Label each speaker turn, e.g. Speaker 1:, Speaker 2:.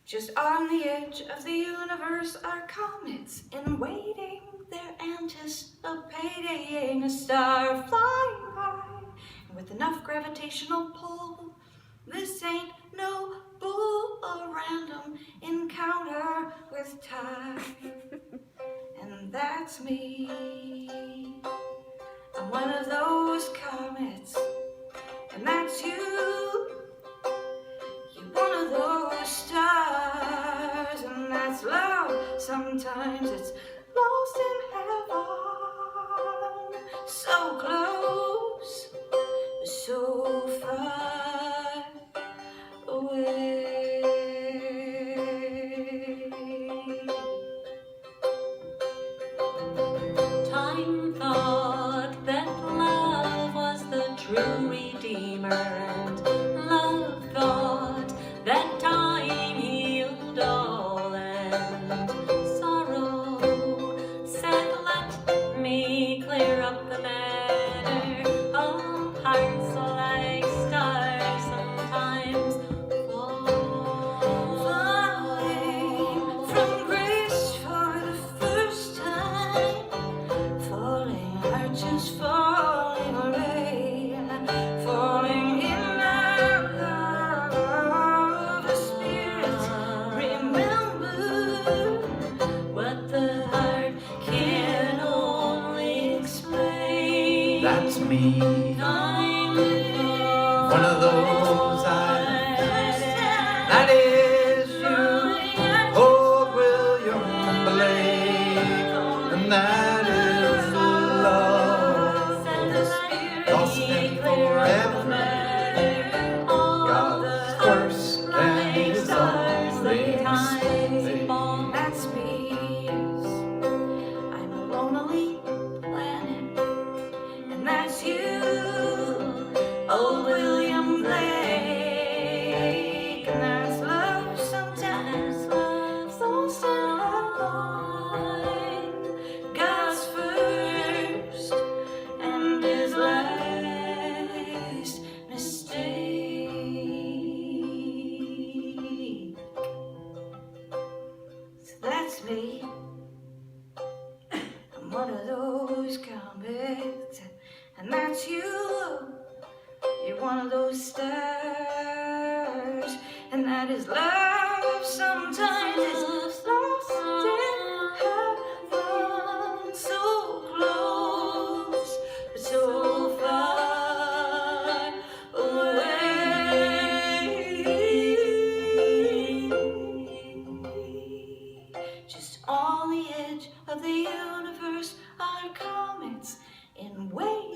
Speaker 1: Just on the edge of the universe are comets in waiting. They're anticipating a star flying by. And with enough gravitational pull, this ain't no bull or random encounter with time. And that's me. I'm one of those comets. And that's you. You're one of those stars. And that's love. Sometimes it's lost in heaven. So close, but so far away.
Speaker 2: Time thought that love was the true redeemer, and love thought that time healed all, and sorrow said, let me clear up the matter. All hearts like stars sometimes
Speaker 1: Falling from grace for the first time. Falling or just falling away. Falling in love of the Spirit. Remember
Speaker 2: what the heart can only explain.
Speaker 3: That's me.
Speaker 2: Time
Speaker 3: One of those that is you. Oh, William Blake. And that is love. Lost in forever. God's worst and his only mistake.
Speaker 1: that's me. I'm a lonely planet. And that's you. Oh, William Blake. And that's love sometimes. Lost in heaven. God's first and his last mistake. So that's me. I'm one of those comets. And that's you. You're one of those stars. And that is love. Sometimes it's lost in heaven. So close, but so far away. Just on the edge of the universe are comets in waiting.